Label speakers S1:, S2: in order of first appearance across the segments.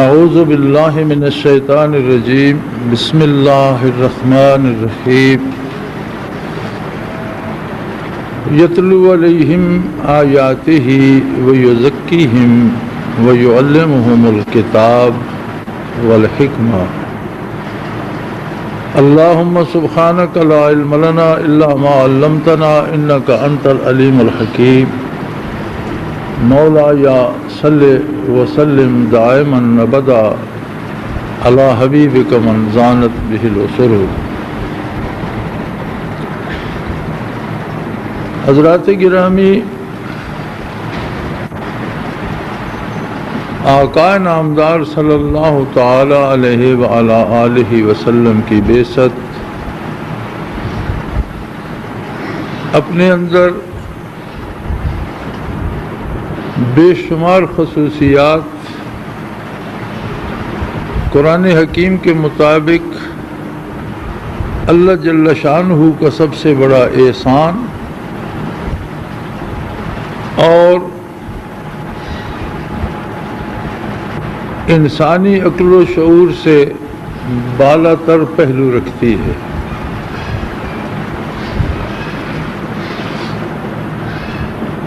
S1: اعوذ باللہ من الشیطان الرجیم بسم اللہ الرحمن الرحیم یتلو علیہم آیاتہ ویزکیہم ویعلمہم الکتاب والحکمہ اللہم سبحانک لا علم لنا الا ما علمتنا انک انت العلیم الحکیم مولا صلی وسلم دائما ابدا علی حبیبک من زانت بہ العصر۔ حضرات گرامی، آقا نامدار صلی اللہ تعالی علیہ وعلی آلہ وسلم کی بعثت اپنے اندر بے شمار خصوصیات قرآن حکیم کے مطابق اللہ جل شانہ کا سب سے بڑا احسان اور انسانی عقل و شعور سے بالا تر پہلو رکھتی ہے۔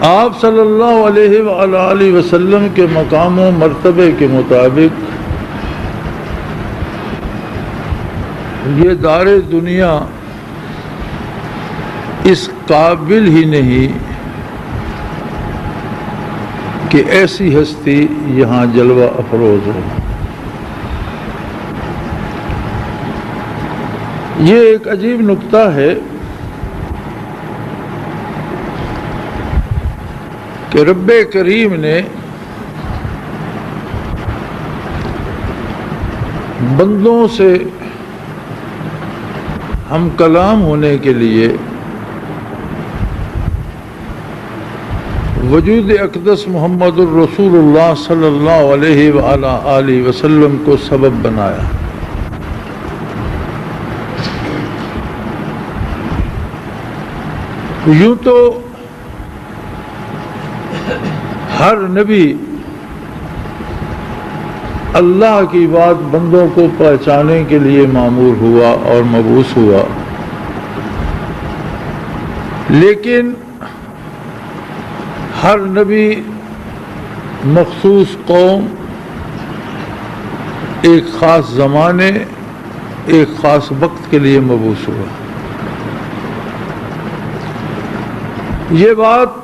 S1: آپ صلی اللہ علیہ وآلہ وسلم کے مقام و مرتبے کے مطابق یہ دار دنیا اس قابل ہی نہیں کہ ایسی ہستی یہاں جلوہ افروز ہو۔ یہ ایک عجیب نکتہ ہے کہ رب کریم نے بندوں سے ہم کلام ہونے کے لیے وجود اقدس محمد الرسول اللہ صلی اللہ علیہ وآلہ آلہ وسلم کو سبب بنایا۔ یوں تو ہر نبی اللہ کی بات بندوں کو پہنچانے کے لیے مامور ہوا اور مبعوث ہوا، لیکن ہر نبی مخصوص قوم، ایک خاص زمانے، ایک خاص وقت کے لیے مبعوث ہوا۔ یہ بات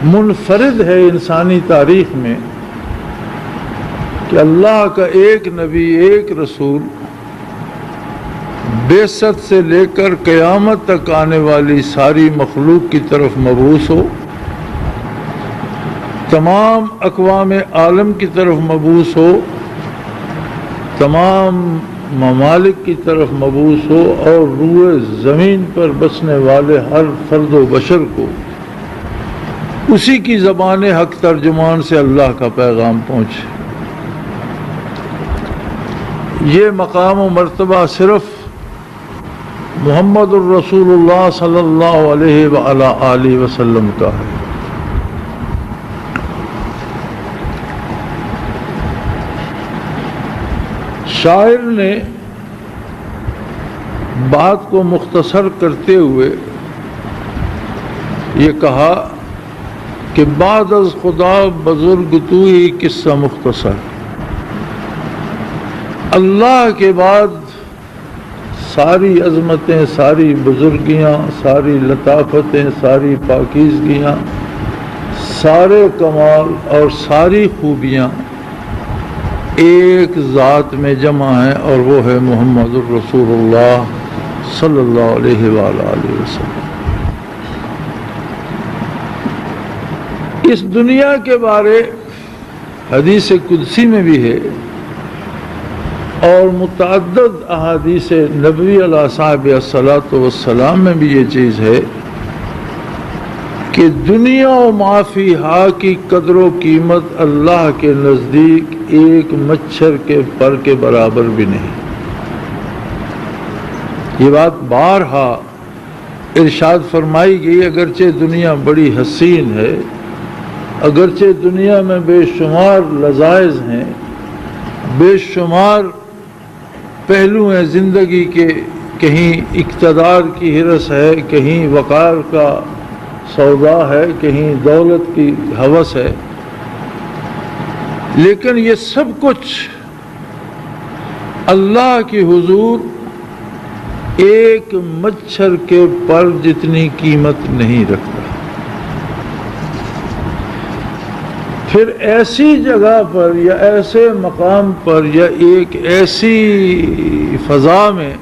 S1: منفرد ہے انسانی تاریخ میں کہ اللہ کا ایک نبی، ایک رسول بعثت سے لے کر قیامت تک آنے والی ساری مخلوق کی طرف مبعوث ہو، تمام اقوام عالم کی طرف مبعوث ہو، تمام ممالک کی طرف مبعوث ہو، اور روئے زمین پر بسنے والے ہر فرد و بشر کو اسی کی زبان حق ترجمان سے اللہ کا پیغام پہنچے۔ یہ مقام و مرتبہ صرف محمد الرسول اللہ صلی اللہ علیہ وآلہ آلہ وسلم کا ہے۔ شاعر نے بات کو مختصر کرتے ہوئے یہ کہا کہ بعد از خدا بزرگ تو ہی قصہ مختصر، اللہ کے بعد ساری عظمتیں، ساری بزرگیاں، ساری لطافتیں، ساری پاکیزگیاں، سارے کمال اور ساری خوبیاں ایک ذات میں جمع ہیں، اور وہ ہے محمد الرسول اللہ صلی اللہ علیہ وآلہ وسلم۔ اس دنیا کے بارے حدیث قدسی میں بھی ہے، اور متعدد احادیث نبوی علیہ صاحب الصلاۃ والسلام میں بھی یہ چیز ہے کہ دنیا و ما فیہا کی قدر و قیمت اللہ کے نزدیک ایک مچھر کے پر کے برابر بھی نہیں۔ یہ بات بارہا ارشاد فرمائی گئی، اگرچہ دنیا بڑی حسین ہے اگرچہ دنیا میں بے شمار لذائذ ہیں، بے شمار پہلو ہیں زندگی کے، کہیں اقتدار کی ہرس ہے، کہیں وقار کا سودا ہے، کہیں دولت کی ہوس ہے، لیکن یہ سب کچھ اللہ کی حضور ایک مچھر کے پر جتنی قیمت نہیں رکھتا۔ پھر ایسی جگہ پر یا ایسے مقام پر یا ایک ایسی فضا میں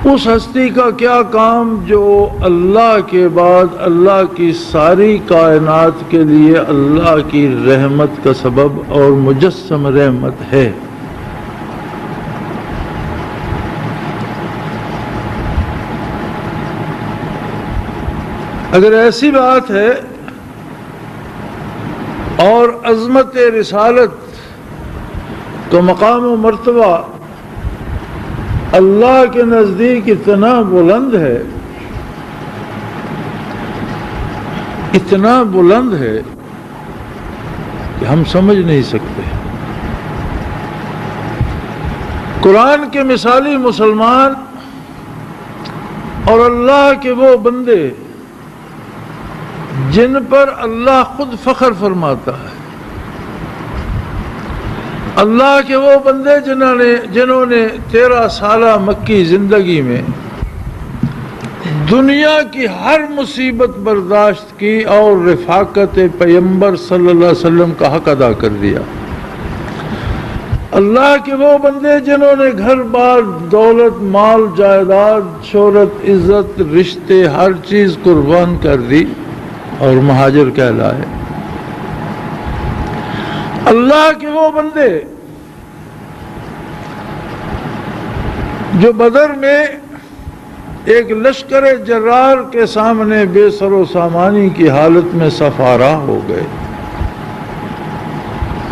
S1: اس ہستی کا کیا کام جو اللہ کے بعد اللہ کی ساری کائنات کے لیے اللہ کی رحمت کا سبب اور مجسم رحمت ہے۔ اگر ایسی بات ہے اور عظمت رسالت کا مقام و مرتبہ اللہ کے نزدیک اتنا بلند ہے، اتنا بلند ہے کہ ہم سمجھ نہیں سکتے۔ قرآن کے مثالی مسلمان اور اللہ کے وہ بندے جن پر اللہ خود فخر فرماتا ہے، اللہ کے وہ بندے جنہوں نے 13 سالہ مکی زندگی میں دنیا کی ہر مصیبت برداشت کی اور رفاقت پیغمبر صلی اللہ علیہ وسلم کا حق ادا کر دیا، اللہ کے وہ بندے جنہوں نے گھر بار، دولت، مال، جائیداد، شہرت، عزت، رشتے، ہر چیز قربان کر دی اور مہاجر کہلائے، اللہ کے وہ بندے جو بدر میں ایک لشکر جرار کے سامنے بے سر و سامانی کی حالت میں سفارہ ہو گئے،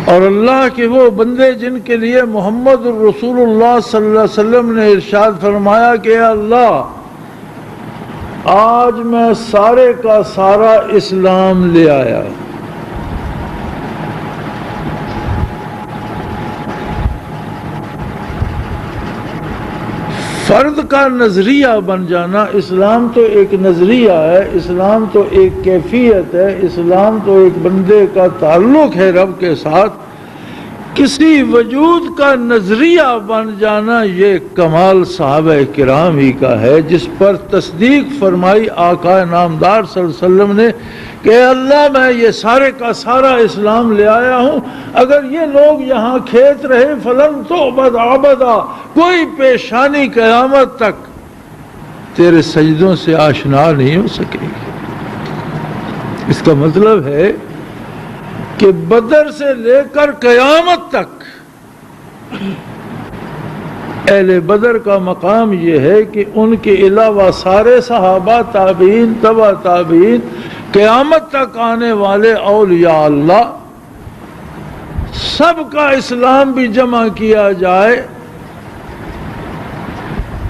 S1: اور اللہ کے وہ بندے جن کے لیے محمد رسول اللہ صلی اللہ علیہ وسلم نے ارشاد فرمایا کہ اے اللہ، آج میں سارے کا سارا اسلام لے آیا۔ فرد کا نظریہ بن جانا، اسلام تو ایک نظریہ ہے، اسلام تو ایک کیفیت ہے، اسلام تو ایک بندے کا تعلق ہے رب کے ساتھ، کسی وجود کا نظریہ بن جانا یہ کمال صحابہ کرام ہی کا ہے، جس پر تصدیق فرمائی آقا نامدار صلی اللہ علیہ وسلم نے کہ اللہ میں یہ سارے کا سارا اسلام لے آیا ہوں، اگر یہ لوگ یہاں کھیت رہے فلن تعبد عبدا، کوئی پیشانی قیامت تک تیرے سجدوں سے آشنا نہیں ہو سکے گی۔ اس کا مطلب ہے کہ بدر سے لے کر قیامت تک اہل بدر کا مقام یہ ہے کہ ان کے علاوہ سارے صحابہ، تابعین، تبع تابعین، قیامت تک آنے والے اولیاء اللہ، سب کا اسلام بھی جمع کیا جائے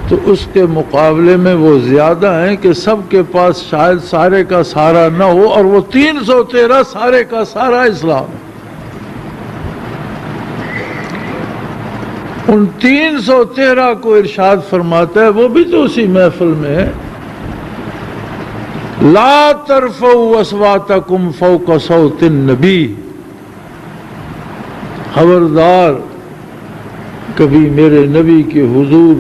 S1: تو اس کے مقابلے میں وہ زیادہ ہیں کہ سب کے پاس شاید سارے کا سارا نہ ہو، اور وہ 313 سارے کا سارا اسلام ہے۔ ان 313 کو ارشاد فرماتا ہے، وہ بھی تو اسی محفل میں ہے، لا ترفعوا اصواتکم فوق صوت النبی، خبردار کبھی میرے نبی کے حضور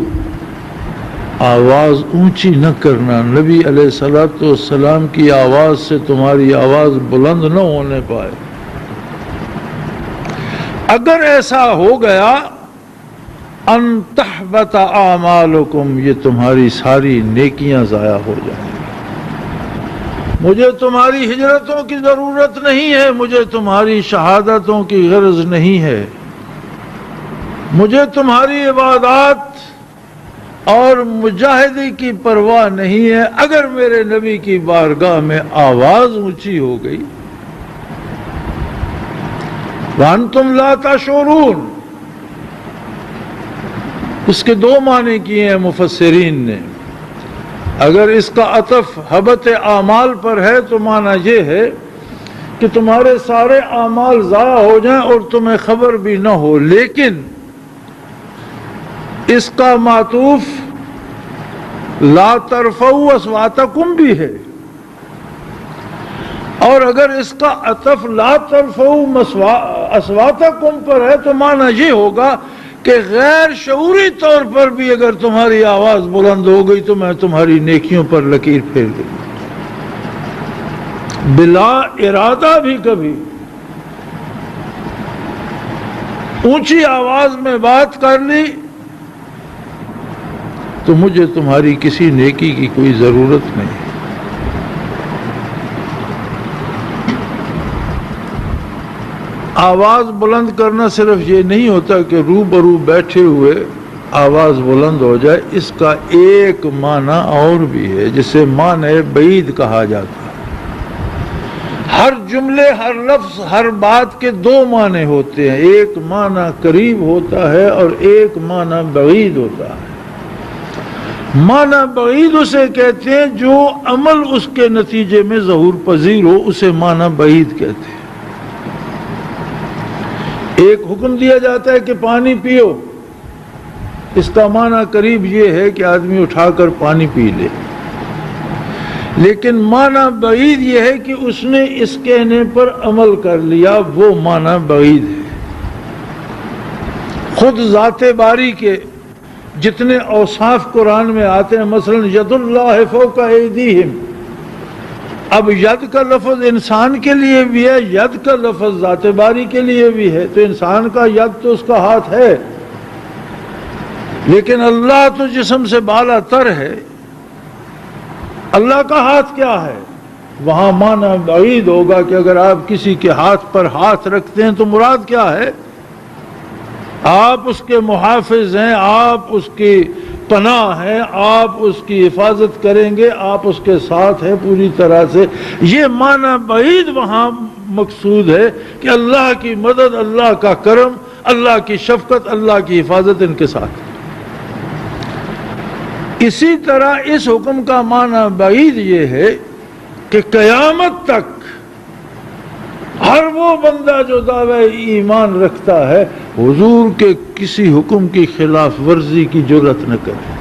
S1: آواز اونچی نہ کرنا، نبی علیہ السلام کی آواز سے تمہاری آواز بلند نہ ہونے پائے۔ اگر ایسا ہو گیا ان تحبط اعمالکم، یہ تمہاری ساری نیکیاں ضائع ہو جائیں۔ مجھے تمہاری ہجرتوں کی ضرورت نہیں ہے، مجھے تمہاری شہادتوں کی غرض نہیں ہے، مجھے تمہاری عبادات اور مجاہدی کی پرواہ نہیں ہے، اگر میرے نبی کی بارگاہ میں آواز اونچی ہو گئی۔ وَأَنْتُمْ لَا تَشْعُرُونَ، اس کے دو معنی کیے ہیں مفسرین نے۔ اگر اس کا عطف حبت اعمال پر ہے تو معنی یہ ہے کہ تمہارے سارے اعمال ضائع ہو جائیں اور تمہیں خبر بھی نہ ہو، لیکن اس کا معطوف لا ترفعوا اصواتکم بھی ہے، اور اگر اس کا عطف لا ترفعوا اصواتکم پر ہے تو معنی یہ ہوگا کہ غیر شعوری طور پر بھی اگر تمہاری آواز بلند ہو گئی تو میں تمہاری نیکیوں پر لکیر پھیر دوں، بلا ارادہ بھی کبھی اونچی آواز میں بات کر لی تو مجھے تمہاری کسی نیکی کی کوئی ضرورت نہیں۔ آواز بلند کرنا صرف یہ نہیں ہوتا کہ روبرو بیٹھے ہوئے آواز بلند ہو جائے، اس کا ایک معنی اور بھی ہے جسے معنی بعید کہا جاتا ہے۔ ہر جملے، ہر لفظ، ہر بات کے دو معنی ہوتے ہیں، ایک معنی قریب ہوتا ہے اور ایک معنی بعید ہوتا ہے۔ معنی بعید اسے کہتے ہیں جو عمل اس کے نتیجے میں ظہور پذیر ہو، اسے معنی بعید کہتے ہیں۔ ایک حکم دیا جاتا ہے کہ پانی پیو، اس کا معنی قریب یہ ہے کہ آدمی اٹھا کر پانی پی لے، لیکن معنی بعید یہ ہے کہ اس نے اس کہنے پر عمل کر لیا، وہ معنی بعید ہے۔ خود ذات باری کے جتنے اوصاف قرآن میں آتے ہیں، مثلا ید اللہ فوق ایدیہم، اب ید کا لفظ انسان کے لیے بھی ہے، ید کا لفظ ذات باری کے لیے بھی ہے، تو انسان کا ید تو اس کا ہاتھ ہے، لیکن اللہ تو جسم سے بالا تر ہے، اللہ کا ہاتھ کیا ہے؟ وہاں معنی بعید ہوگا کہ اگر آپ کسی کے ہاتھ پر ہاتھ رکھتے ہیں تو مراد کیا ہے؟ آپ اس کے محافظ ہیں، آپ اس کی پناہ ہیں، آپ اس کی حفاظت کریں گے، آپ اس کے ساتھ ہیں پوری طرح سے۔ یہ معنی بعید وہاں مقصود ہے کہ اللہ کی مدد، اللہ کا کرم، اللہ کی شفقت، اللہ کی حفاظت ان کے ساتھ۔ اسی طرح اس حکم کا معنی بعید یہ ہے کہ قیامت تک ہر وہ بندہ جو دعوی ایمان رکھتا ہے حضور کے کسی حکم کی خلاف ورزی کی جرات نہ کرے۔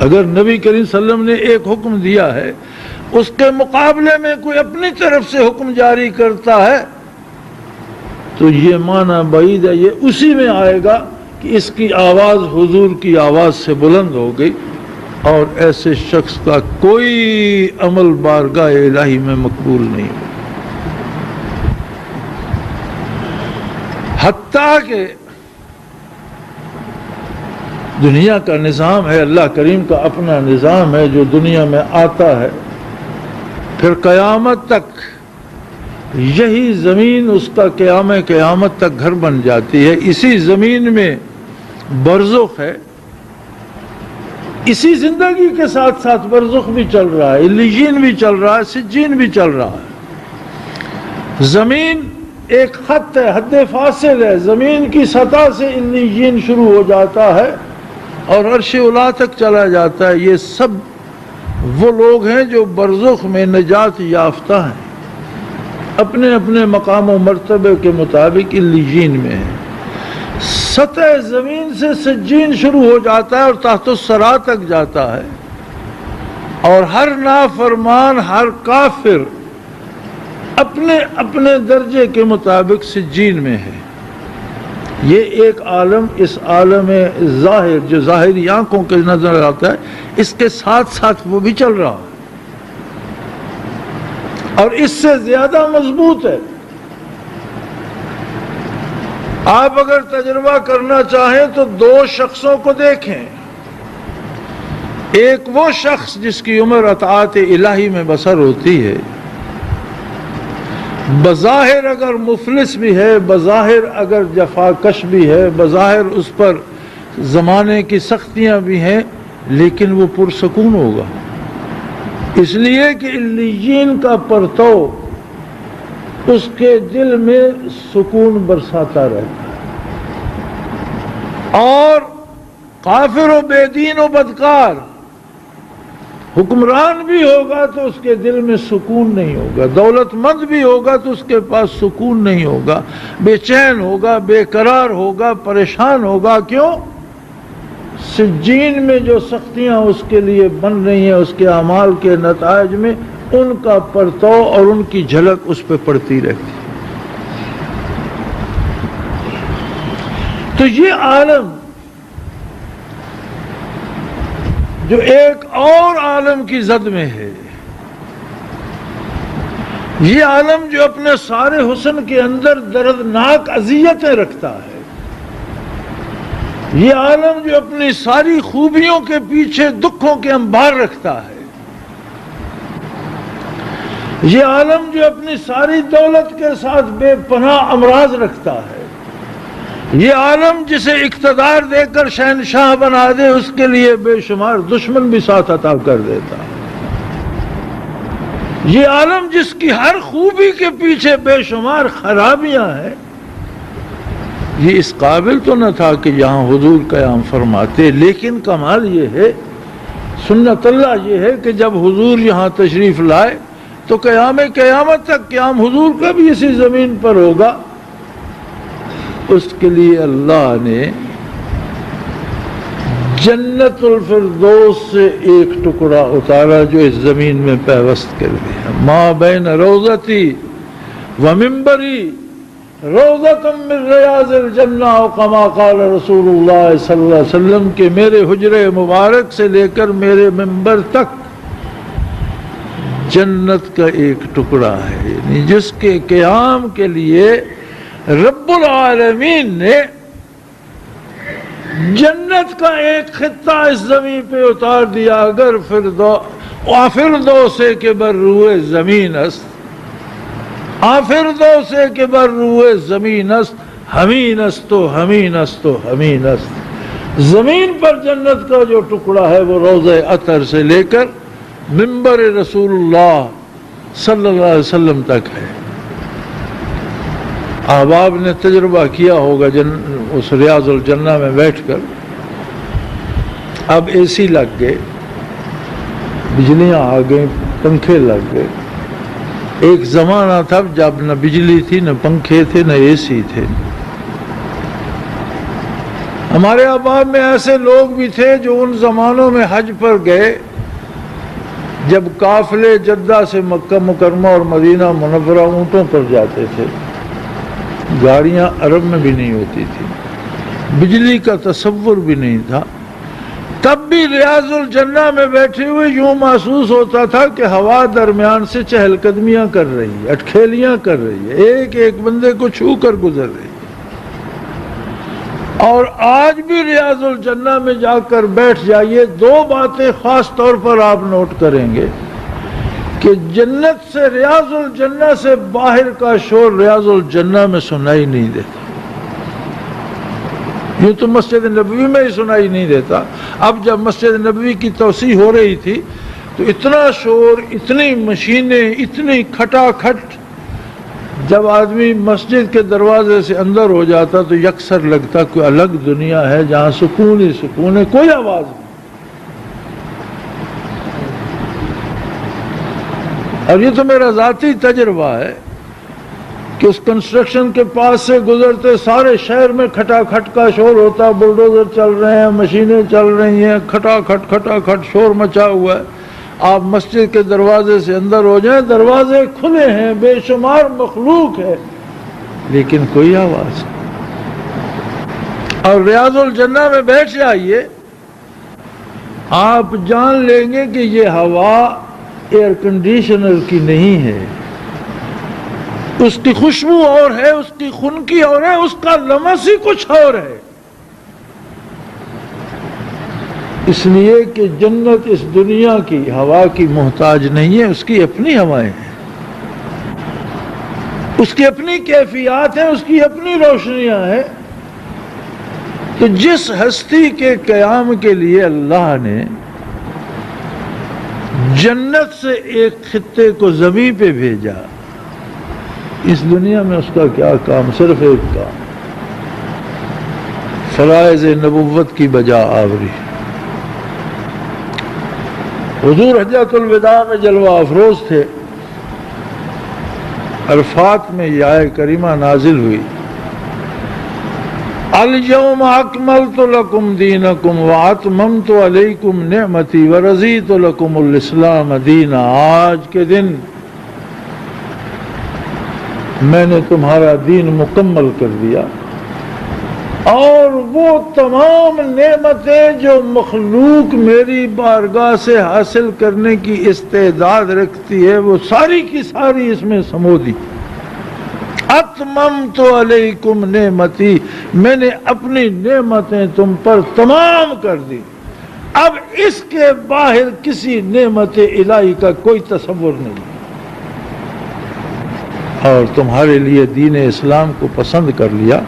S1: اگر نبی کریم صلی اللہ علیہ وسلم نے ایک حکم دیا ہے، اس کے مقابلے میں کوئی اپنی طرف سے حکم جاری کرتا ہے تو یہ معنی بعید ہے، یہ اسی میں آئے گا کہ اس کی آواز حضور کی آواز سے بلند ہو گئی، اور ایسے شخص کا کوئی عمل بارگاہ الہی میں مقبول نہیں ہو، حتیٰ کہ دنیا کا نظام ہے، اللہ کریم کا اپنا نظام ہے جو دنیا میں آتا ہے، پھر قیامت تک یہی زمین اس کا قیامت تک گھر بن جاتی ہے۔ اسی زمین میں برزخ ہے، اسی زندگی کے ساتھ ساتھ برزخ بھی چل رہا ہے، علیین بھی چل رہا ہے، سجین بھی چل رہا ہے۔ زمین ایک خط ہے، حد فاصل ہے، زمین کی سطح سے علیین شروع ہو جاتا ہے اور عرش اولی تک چلا جاتا ہے۔ یہ سب وہ لوگ ہیں جو برزخ میں نجات یافتہ ہیں، اپنے اپنے مقام و مرتبے کے مطابق علیین میں ہیں۔ سطح زمین سے سجین شروع ہو جاتا ہے اور تحت الثری تک جاتا ہے، اور ہر نافرمان، ہر کافر اپنے اپنے درجے کے مطابق سجین میں ہے۔ یہ ایک عالم، اس عالم ظاہر جو ظاہری آنکھوں کے نظر آتا ہے، اس کے ساتھ ساتھ وہ بھی چل رہا ہے، اور اس سے زیادہ مضبوط ہے۔ آپ اگر تجربہ کرنا چاہیں تو دو شخصوں کو دیکھیں، ایک وہ شخص جس کی عمر اطاعت الہی میں بسر ہوتی ہے، بظاہر اگر مفلس بھی ہے، بظاہر اگر جفاکش بھی ہے، بظاہر اس پر زمانے کی سختیاں بھی ہیں، لیکن وہ پرسکون ہوگا، اس لیے کہ علیین کا پرتو اس کے دل میں سکون برساتا رہتا ہے۔ اور کافر و بے دین و بدکار حکمران بھی ہوگا تو اس کے دل میں سکون نہیں ہوگا، دولت مند بھی ہوگا تو اس کے پاس سکون نہیں ہوگا، بے چین ہوگا، بے قرار ہوگا، پریشان ہوگا۔ کیوں؟ سجین میں جو سختیاں اس کے لیے بن رہی ہیں، اس کے اعمال کے نتائج میں ان کا پرتو اور ان کی جھلک اس پہ پڑتی رہتی ہے۔ تو یہ عالم جو ایک اور عالم کی زد میں ہے، یہ عالم جو اپنے سارے حسن کے اندر دردناک اذیتیں رکھتا ہے، یہ عالم جو اپنی ساری خوبیوں کے پیچھے دکھوں کے انبار رکھتا ہے، یہ عالم جو اپنی ساری دولت کے ساتھ بے پناہ امراض رکھتا ہے، یہ عالم جسے اقتدار دے کر شہنشاہ بنا دے اس کے لیے بے شمار دشمن بھی ساتھ عطا کر دیتا ہے، یہ عالم جس کی ہر خوبی کے پیچھے بے شمار خرابیاں ہیں، یہ اس قابل تو نہ تھا کہ یہاں حضور قیام فرماتے، لیکن کمال یہ ہے، سنت اللہ یہ ہے کہ جب حضور یہاں تشریف لائے تو قیامت تک قیام حضور کا بھی اسی زمین پر ہوگا۔ اس کے لیے اللہ نے جنت الفردوس سے ایک ٹکڑا اتارا جو اس زمین میں پیوست کر دیا، ما بین روضتی و منبری روضۃ من ریاض الجنہ، او کما قال رسول اللہ صلی اللہ علیہ وسلم کہ میرے حجرے مبارک سے لے کر میرے منبر تک جنت کا ایک ٹکڑا ہے، یعنی جس کے قیام کے لیے رب العالمین نے جنت کا ایک خطہ اس زمین پہ اتار دیا۔ اگر فردوس کے بر روئے زمین است، فردوس کے بر روئے زمین است، ہمین است و ہمین است و ہمین است۔ زمین پر جنت کا جو ٹکڑا ہے وہ روضہ عطر سے لے کر منبر رسول اللہ صلی اللہ علیہ وسلم تک ہے۔ احباب نے تجربہ کیا ہوگا اس ریاض الجنہ میں بیٹھ کر، اب اے سی لگ گئے، بجلیاں آ گئیں، پنکھے لگ گئے۔ ایک زمانہ تھا جب نہ بجلی تھی، نہ پنکھے تھے، نہ اے سی تھے۔ ہمارے احباب میں ایسے لوگ بھی تھے جو ان زمانوں میں حج پر گئے جب قافلے جدہ سے مکہ مکرمہ اور مدینہ منورہ اونٹوں پر جاتے تھے، گاڑیاں عرب میں بھی نہیں ہوتی تھی، بجلی کا تصور بھی نہیں تھا، تب بھی ریاض الجنہ میں بیٹھے ہوئے یوں محسوس ہوتا تھا کہ ہوا درمیان سے چہل قدمیاں کر رہی ہے، اٹکھیلیاں کر رہی ہے، ایک ایک بندے کو چھو کر گزر رہی ہے۔ اور آج بھی ریاض الجنہ میں جا کر بیٹھ جائیے، دو باتیں خاص طور پر آپ نوٹ کریں گے کہ جنت سے ریاض الجنہ سے باہر کا شور ریاض الجنہ میں سنائی نہیں دیتا۔ یوں تو مسجد نبوی میں ہی سنائی نہیں دیتا، اب جب مسجد نبوی کی توسیع ہو رہی تھی تو اتنا شور، اتنی مشینیں، اتنی کھٹا کھٹ، جب آدمی مسجد کے دروازے سے اندر ہو جاتا تو یکسر لگتا کوئی الگ دنیا ہے جہاں سکون ہی سکون ہے، کوئی آواز نہیں۔ اور یہ تو میرا ذاتی تجربہ ہے کہ اس کنسٹرکشن کے پاس سے گزرتے سارے شہر میں کھٹا کھٹ کا شور ہوتا، بلڈوزر چل رہے ہیں، مشینیں چل رہی ہیں، کھٹا کھٹ شور مچا ہوا ہے۔ آپ مسجد کے دروازے سے اندر ہو جائیں، دروازے کھلے ہیں، بے شمار مخلوق ہے، لیکن کوئی آواز نہیں۔ اور ریاض الجنہ میں بیٹھ جائیے، آپ جان لیں گے کہ یہ ہوا ایئر کنڈیشنر کی نہیں ہے، اس کی خوشبو اور ہے، اس کی خنکی اور ہے، اس کا لمس ہی کچھ اور ہے۔ اس لیے کہ جنت اس دنیا کی ہوا کی محتاج نہیں ہے، اس کی اپنی ہوائیں ہیں، اس کی اپنی کیفیات ہیں، اس کی اپنی روشنیاں ہیں۔ تو جس ہستی کے قیام کے لیے اللہ نے جنت سے ایک خطے کو زمین پہ بھیجا، اس دنیا میں اس کا کیا کام؟ صرف ایک کام، فرائض نبوت کی بجا آوری۔ حضور حجۃ الوداع میں جلوہ افروز تھے، عرفات میں یہ آیت کریمہ نازل ہوئی، الیوم اکملت لکم دینکم واتممت علیکم نعمتی ورضیت لکم الاسلام دینا، آج کے دن میں نے تمہارا دین مکمل کر دیا، اور وہ تمام نعمتیں جو مخلوق میری بارگاہ سے حاصل کرنے کی استعداد رکھتی ہے وہ ساری کی ساری اس میں سمو دی۔ اتممت علیکم نعمتی، میں نے اپنی نعمتیں تم پر تمام کر دی، اب اس کے باہر کسی نعمت الہی کا کوئی تصور نہیں، اور تمہارے لیے دین اسلام کو پسند کر لیا۔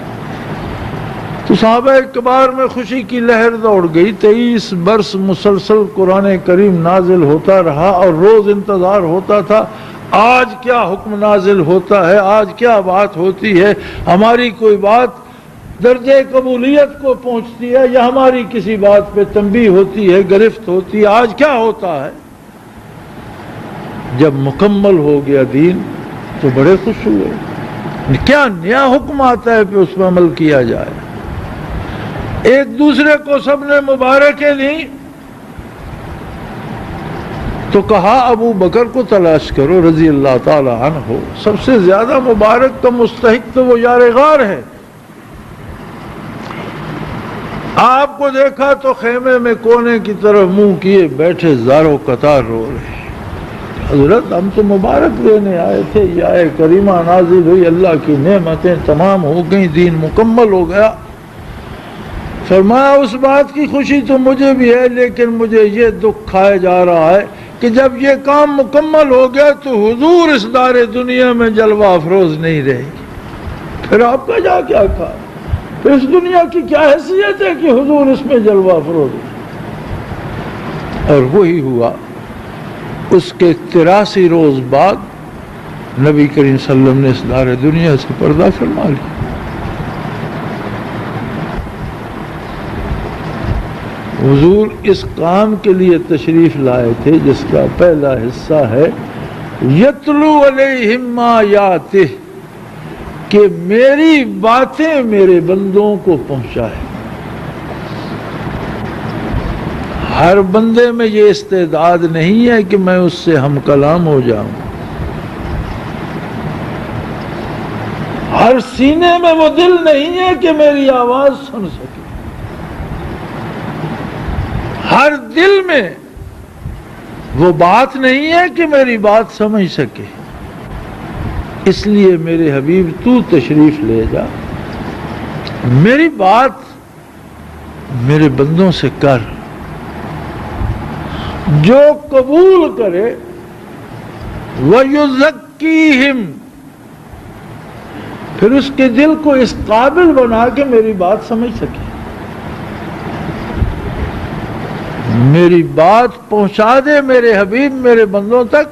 S1: تو صحابہ کبار میں خوشی کی لہر دوڑ گئی۔ 23 برس مسلسل قرآن کریم نازل ہوتا رہا اور روز انتظار ہوتا تھا آج کیا حکم نازل ہوتا ہے، آج کیا بات ہوتی ہے، ہماری کوئی بات درجے قبولیت کو پہنچتی ہے یا ہماری کسی بات پہ تنبیہ ہوتی ہے، گرفت ہوتی ہے، آج کیا ہوتا ہے۔ جب مکمل ہو گیا دین تو بڑے خوش ہوئے، کیا نیا حکم آتا ہے پہ اس پر عمل کیا جائے۔ ایک دوسرے کو سب نے مبارکیں دیں تو کہا ابو بکر کو تلاش کرو رضی اللہ تعالی عنہ، سب سے زیادہ مبارک کا مستحق تو وہ یار غار ہے۔ آپ کو دیکھا تو خیمے میں کونے کی طرف منہ کیے بیٹھے زاروں قطار رو رہے، حضرت ہم تو مبارک دینے آئے تھے، یہ آیت کریمہ نازل ہوئی، اللہ کی نعمتیں تمام ہو گئیں، دین مکمل ہو گیا۔ فرمایا اس بات کی خوشی تو مجھے بھی ہے، لیکن مجھے یہ دکھ کھایا جا رہا ہے کہ جب یہ کام مکمل ہو گیا تو حضور اس دار دنیا میں جلوہ افروز نہیں رہے گی، پھر آپ کا جا کیا کہا، پھر اس دنیا کی کیا حیثیت ہے کہ حضور اس میں جلوہ افروز ہے۔ اور وہی ہوا، اس کے 83 روز بعد نبی کریم صلی اللہ علیہ وسلم نے اس دار دنیا سے پردہ فرما لیا۔ حضور اس کام کے لیے تشریف لائے تھے جس کا پہلا حصہ ہے یتلو علیہم آیاتہ، کہ میری باتیں میرے بندوں کو پہنچائے۔ ہر بندے میں یہ استعداد نہیں ہے کہ میں اس سے ہم کلام ہو جاؤں، ہر سینے میں وہ دل نہیں ہے کہ میری آواز سن سکے، ہر دل میں وہ بات نہیں ہے کہ میری بات سمجھ سکے۔ اس لیے میرے حبیب تو تشریف لے جا، میری بات میرے بندوں سے کر، جو قبول کرے وَيُزَكِّيهِمْ، پھر اس کے دل کو اس قابل بنا کہ میری بات سمجھ سکے، میری بات پہنچا دے میرے حبیب میرے بندوں تک،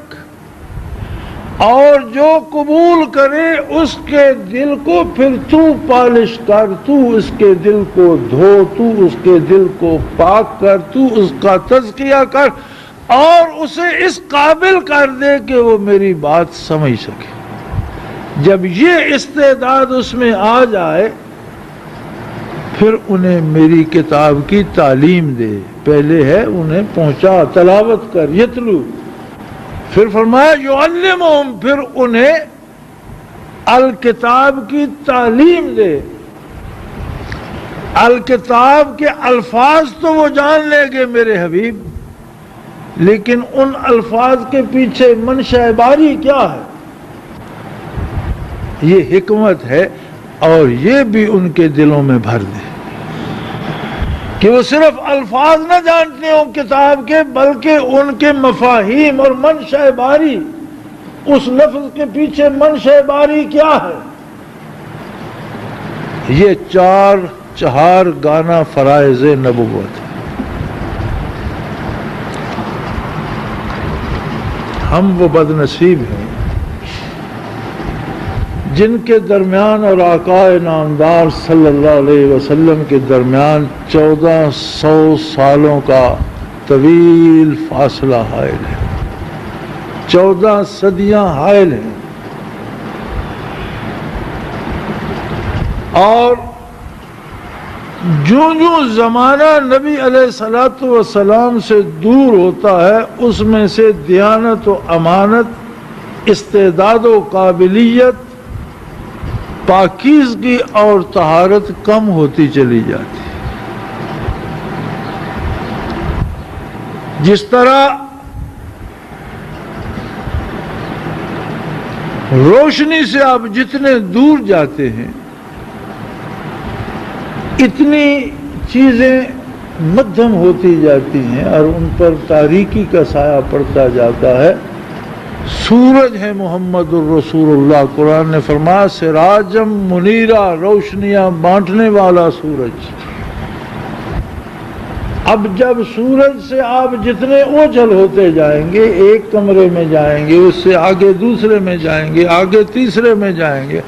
S1: اور جو قبول کرے اس کے دل کو پھر تو پالش کر، تو اس کے دل کو دھو، تو اس کے دل کو پاک کر، تو اس کا تزکیہ کر، اور اسے اس قابل کر دے کہ وہ میری بات سمجھ سکے۔ جب یہ استعداد اس میں آ جائے پھر انہیں میری کتاب کی تعلیم دے، پہلے ہے انہیں پہنچا، تلاوت کر، یتلو، پھر فرمایا یعلمہم، پھر انہیں الکتاب کی تعلیم دے۔ الکتاب کے الفاظ تو وہ جان لے گے میرے حبیب، لیکن ان الفاظ کے پیچھے منشأ باری کیا ہے، یہ حکمت ہے، اور یہ بھی ان کے دلوں میں بھر دے کہ وہ صرف الفاظ نہ جانتے ہوں کتاب کے، بلکہ ان کے مفاہیم اور منشأ باری، اس لفظ کے پیچھے منشأ باری کیا ہے۔ یہ چار گانا فرائض نبوت ہے۔ ہم وہ بد نصیب ہیں جن کے درمیان اور آقا نامدار صلی اللہ علیہ وسلم کے درمیان 1400 سالوں کا طویل فاصلہ حائل ہے، 14 صدیاں حائل ہیں، اور جو زمانہ نبی علیہ الصلوۃ والسلام سے دور ہوتا ہے اس میں سے دیانت و امانت، استعداد و قابلیت، پاکیزگی اور طہارت کم ہوتی چلی جاتی ہے۔ جس طرح روشنی سے آپ جتنے دور جاتے ہیں اتنی چیزیں مدھم ہوتی جاتی ہیں اور ان پر تاریکی کا سایہ پڑتا جاتا ہے۔ سورج ہے محمد الرسول اللہ، قرآن نے فرمایا سراجم منیرا، روشنیاں بانٹنے والا سورج۔ اب جب سورج سے آپ جتنے اوجھل ہوتے جائیں گے، ایک کمرے میں جائیں گے، اس سے آگے دوسرے میں جائیں گے، آگے تیسرے میں جائیں گے،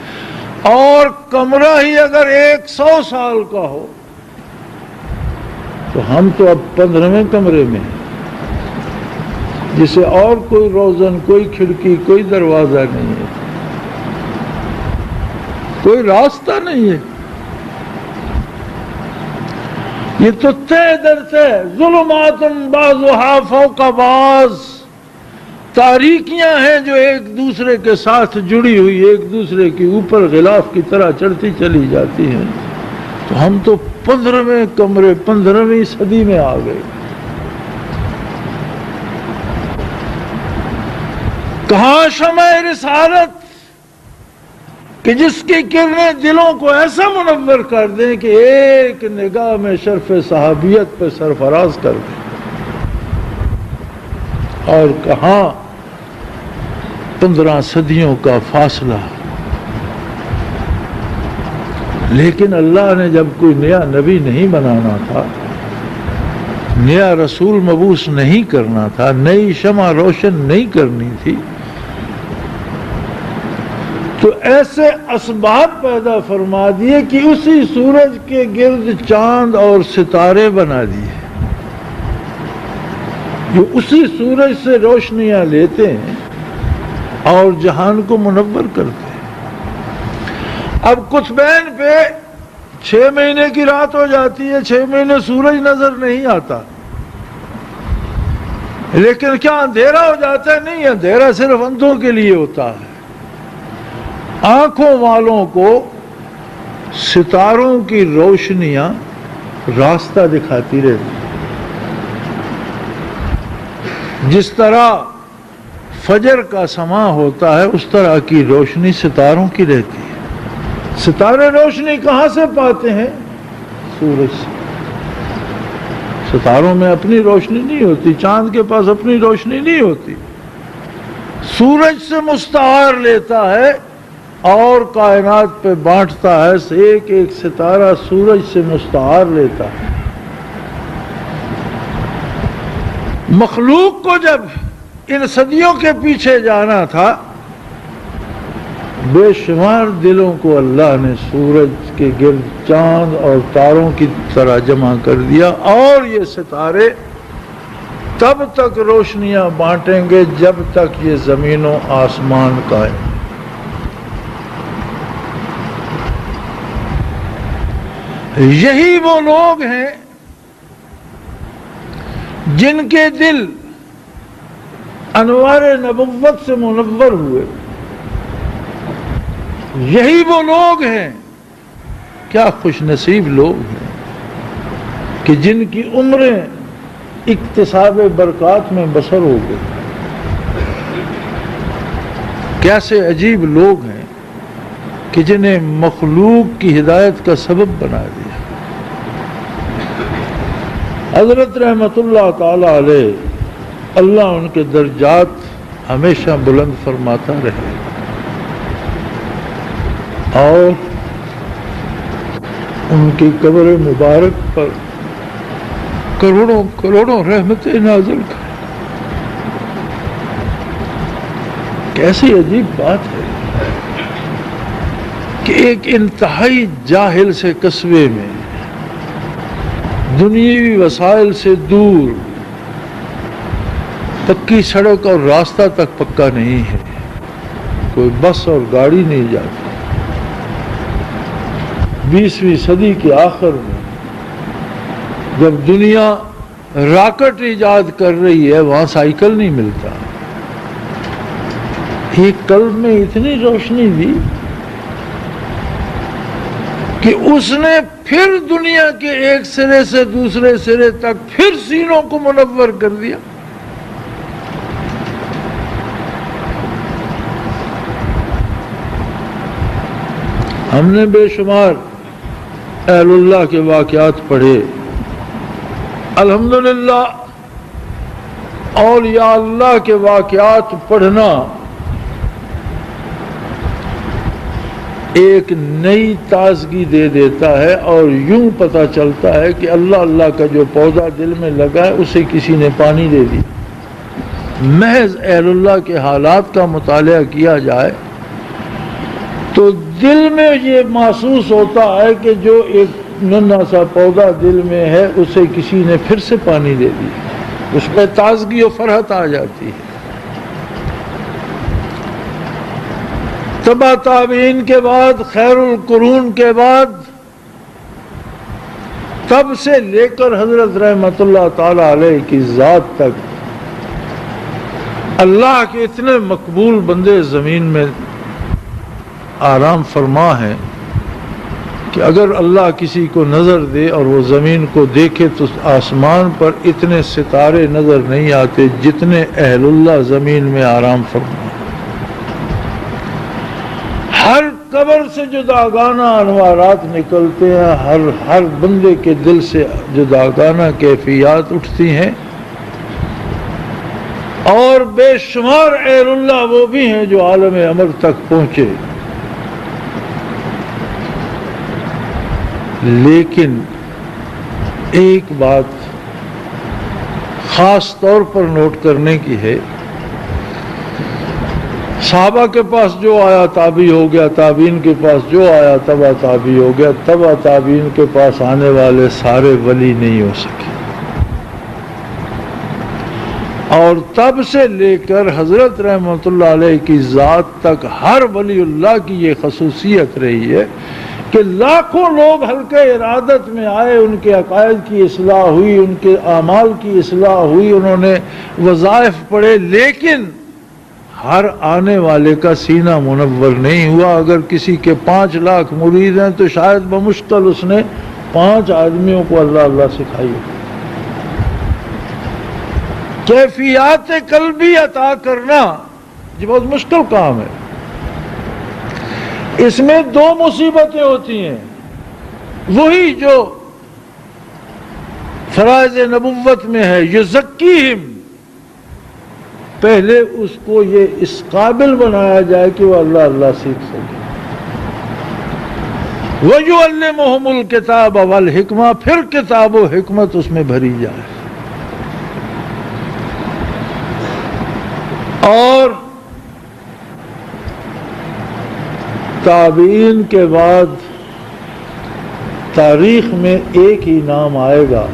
S1: اور کمرہ ہی اگر 100 سال کا ہو تو ہم تو اب 15ویں کمرے میں ہیں، جسے اور کوئی روزن، کوئی کھڑکی، کوئی دروازہ نہیں ہے، کوئی راستہ نہیں ہے۔ یہ تو تہ در تہ ظلمات بعضها فوق بعض، تاریکیاں ہیں جو ایک دوسرے کے ساتھ جڑی ہوئی، ایک دوسرے کے اوپر غلاف کی طرح چڑھتی چلی جاتی ہیں۔ تو ہم تو 15ویں کمرے، 15ویں صدی میں آ گئے۔ کہاں شمع رسالت کہ جس کی کرنیں دلوں کو ایسا منور کر دیں کہ ایک نگاہ میں شرف صحابیت پہ سرفراز کر دیں، اور کہاں 15 صدیوں کا فاصلہ۔ لیکن اللہ نے جب کوئی نیا نبی نہیں بنانا تھا، نیا رسول مبعوث نہیں کرنا تھا، نئی شمع روشن نہیں کرنی تھی، تو ایسے اسباب پیدا فرما دیے کہ اسی سورج کے گرد چاند اور ستارے بنا دیے، جو اسی سورج سے روشنیاں لیتے ہیں اور جہان کو منور کرتے ہیں۔ اب قطبین پہ 6 مہینے کی رات ہو جاتی ہے، 6 مہینے سورج نظر نہیں آتا، لیکن کیا اندھیرا ہو جاتا ہے؟ نہیں، اندھیرا صرف اندھوں کے لیے ہوتا ہے۔ آنکھوں والوں کو ستاروں کی روشنیاں راستہ دکھاتی رہتی، جس طرح فجر کا سماں ہوتا ہے اس طرح کی روشنی ستاروں کی رہتی ہے۔ ستارے روشنی کہاں سے پاتے ہیں؟ سورج سے۔ ستاروں میں اپنی روشنی نہیں ہوتی، چاند کے پاس اپنی روشنی نہیں ہوتی، سورج سے مستعار لیتا ہے اور کائنات پہ بانٹتا ہے۔ ایک ایک ستارہ سورج سے مستعار لیتا ہے۔ مخلوق کو جب ان صدیوں کے پیچھے جانا تھا، بے شمار دلوں کو اللہ نے سورج کے گرد چاند اور تاروں کی طرح جمع کر دیا، اور یہ ستارے تب تک روشنیاں بانٹیں گے جب تک یہ زمین و آسمان قائم۔ یہی وہ لوگ ہیں جن کے دل انوار نبوت سے منور ہوئے، یہی وہ لوگ ہیں، کیا خوش نصیب لوگ ہیں کہ جن کی عمریں اکتساب برکات میں بسر ہو گئی۔ کیسے عجیب لوگ ہیں کہ جنہیں مخلوق کی ہدایت کا سبب بنا دیا۔ حضرت رحمت اللہ تعالی علیہ، اللہ ان کے درجات ہمیشہ بلند فرماتا رہے، اور ان کی قبر مبارک پر کروڑوں کروڑوں رحمتیں نازل کرے۔ کیسی عجیب بات ہے کہ ایک انتہائی جاہل سے قصبے میں، دنیاوی وسائل سے دور، پکی سڑک اور راستہ تک پکا نہیں ہے، کوئی بس اور گاڑی نہیں جاتی۔ 20ویں صدی کے آخر میں جب دنیا راکٹ ایجاد کر رہی ہے، وہاں سائیکل نہیں ملتا۔ ایک قلب میں اتنی روشنی دی کہ اس نے پھر دنیا کے ایک سرے سے دوسرے سرے تک پھر سینوں کو منور کر دیا۔ ہم نے بے شمار اہل اللہ کے واقعات پڑھے، الحمدللہ اولیاء اللہ کے واقعات پڑھنا ایک نئی تازگی دے دیتا ہے، اور یوں پتہ چلتا ہے کہ اللہ اللہ کا جو پودا دل میں لگا ہے اسے کسی نے پانی دے دی۔ محض اہل اللہ کے حالات کا مطالعہ کیا جائے تو دل میں یہ محسوس ہوتا ہے کہ جو ایک ننھا سا پودا دل میں ہے اسے کسی نے پھر سے پانی دے دی، اس میں تازگی و فرحت آ جاتی ہے۔ تبع تابعین کے بعد، خیر القرون کے بعد، تب سے لے کر حضرت رحمت اللہ تعالی علیہ کی ذات تک اللہ کے اتنے مقبول بندے زمین میں آرام فرما ہے کہ اگر اللہ کسی کو نظر دے اور وہ زمین کو دیکھے تو آسمان پر اتنے ستارے نظر نہیں آتے جتنے اہل اللہ زمین میں آرام فرما۔ ہر قبر سے جداگانہ انوارات نکلتے ہیں، ہر بندے کے دل سے جداگانہ کیفیات اٹھتی ہیں، اور بے شمار اہل اللہ وہ بھی ہیں جو عالم امر تک پہنچے۔ لیکن ایک بات خاص طور پر نوٹ کرنے کی ہے، صحابہ کے پاس جو آیا تابعی ہو گیا، تابعین کے پاس جو آیا تبع تابعی ہو گیا، تبع تابعین کے پاس آنے والے سارے ولی نہیں ہو سکے۔ اور تب سے لے کر حضرت رحمت اللہ علیہ کی ذات تک ہر ولی اللہ کی یہ خصوصیت رہی ہے کہ لاکھوں لوگ حلقہ ارادت میں آئے، ان کے عقائد کی اصلاح ہوئی، ان کے اعمال کی اصلاح ہوئی، انہوں نے وظائف پڑھے، لیکن ہر آنے والے کا سینہ منور نہیں ہوا۔ اگر کسی کے 5 لاکھ مرید ہیں تو شاید بمشکل اس نے 5 آدمیوں کو اللہ اللہ سکھائی۔ کیفیات قلبی عطا کرنا یہ بہت مشکل کام ہے۔ اس میں 2 مصیبتیں ہوتی ہیں، وہی جو فرائض نبوت میں ہے، یزکیہم، پہلے اس کو یہ اس قابل بنایا جائے کہ وہ اللہ اللہ سیکھ سکے، وَيُعَلِّمُهُمُ الْكِتَابَ وَالْحِکْمَہ، پھر کتاب و حکمت اس میں بھری جائے۔ اور تابعین کے بعد تاریخ میں ایک ہی نام آئے گا،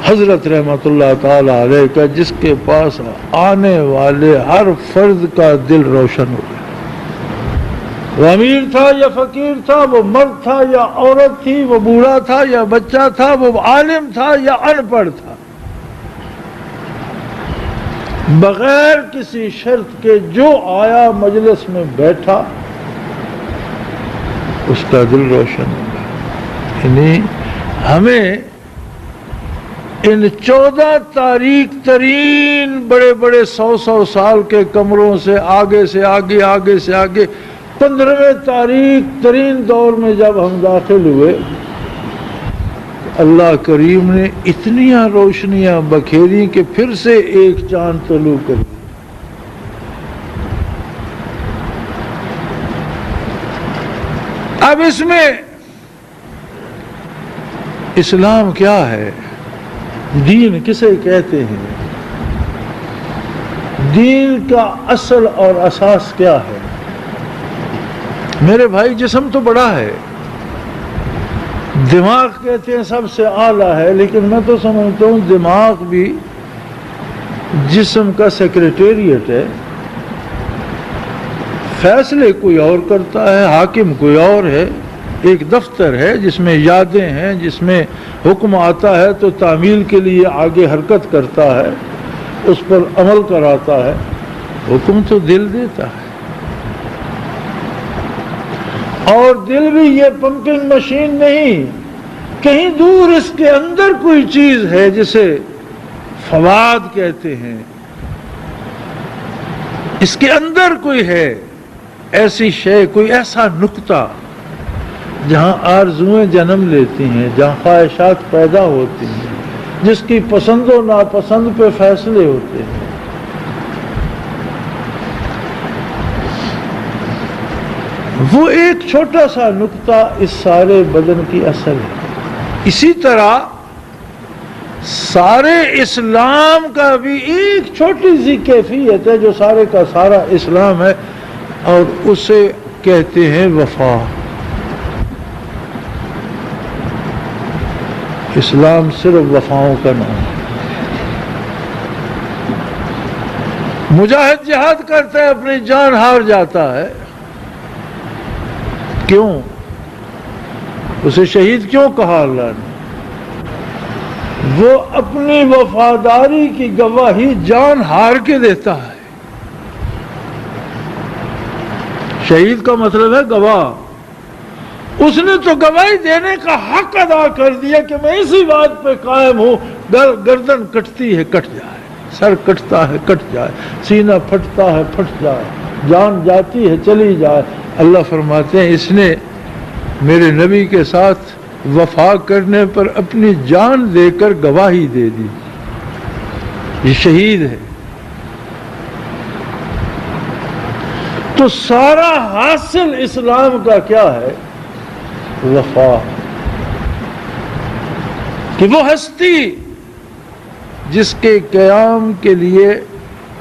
S1: حضرت رحمت اللہ تعالی علیہ کا، جس کے پاس آنے والے ہر فرد کا دل روشن ہو گیا۔ وہ امیر تھا یا فقیر تھا، وہ مرد تھا یا عورت تھی، وہ بوڑھا تھا یا بچہ تھا، وہ عالم تھا یا ان پڑھ تھا، بغیر کسی شرط کے جو آیا مجلس میں بیٹھا اس کا دل روشن ہو گیا۔ یعنی ہمیں ان 14 تاریک ترین بڑے بڑے 100 سال کے کمروں سے آگے سے آگے 15ویں تاریک ترین دور میں جب ہم داخل ہوئے، اللہ کریم نے اتنیاں روشنیاں بکھیری کہ پھر سے ایک چاند طلوع کر دی۔ اب اس میں اسلام کیا ہے، دین کسے کہتے ہیں، دین کا اصل اور اساس کیا ہے؟ میرے بھائی، جسم تو بڑا ہے، دماغ کہتے ہیں سب سے اعلیٰ ہے، لیکن میں تو سمجھتا ہوں دماغ بھی جسم کا سیکریٹریٹ ہے، فیصلے کوئی اور کرتا ہے، حاکم کوئی اور ہے، ایک دفتر ہے جس میں یادیں ہیں، جس میں حکم آتا ہے تو تعمیل کے لیے آگے حرکت کرتا ہے، اس پر عمل کراتا ہے، حکم تو دل دیتا ہے۔ اور دل بھی یہ پمپنگ مشین نہیں، کہیں دور اس کے اندر کوئی چیز ہے جسے فواد کہتے ہیں، اس کے اندر کوئی ہے ایسی شے، کوئی ایسا نقطہ جہاں آرزویں جنم لیتی ہیں، جہاں خواہشات پیدا ہوتی ہیں، جس کی پسند و ناپسند پہ فیصلے ہوتے ہیں۔ وہ ایک چھوٹا سا نقطہ اس سارے بدن کی اصل ہے۔ اسی طرح سارے اسلام کا بھی ایک چھوٹی سی کیفیت ہے جو سارے کا سارا اسلام ہے، اور اسے کہتے ہیں وفا۔ اسلام صرف وفاؤں کا نام ہے۔ مجاہد جہاد کرتا ہے، اپنی جان ہار جاتا ہے، کیوں؟ اسے شہید کیوں کہا اللہ نے؟ وہ اپنی وفاداری کی گواہی جان ہار کے دیتا ہے۔ شہید کا مطلب ہے گواہ۔ اس نے تو گواہی دینے کا حق ادا کر دیا کہ میں اسی بات پہ قائم ہوں، گردن کٹتی ہے کٹ جائے، سر کٹتا ہے کٹ جائے، سینہ پھٹتا ہے پھٹ جائے، جان جاتی ہے چلی جائے۔ اللہ فرماتے ہیں اس نے میرے نبی کے ساتھ وفا کرنے پر اپنی جان دے کر گواہی دے دی، یہ شہید ہے۔ تو سارا حاصل اسلام کا کیا ہے؟ وفا۔ کہ وہ ہستی جس کے قیام کے لیے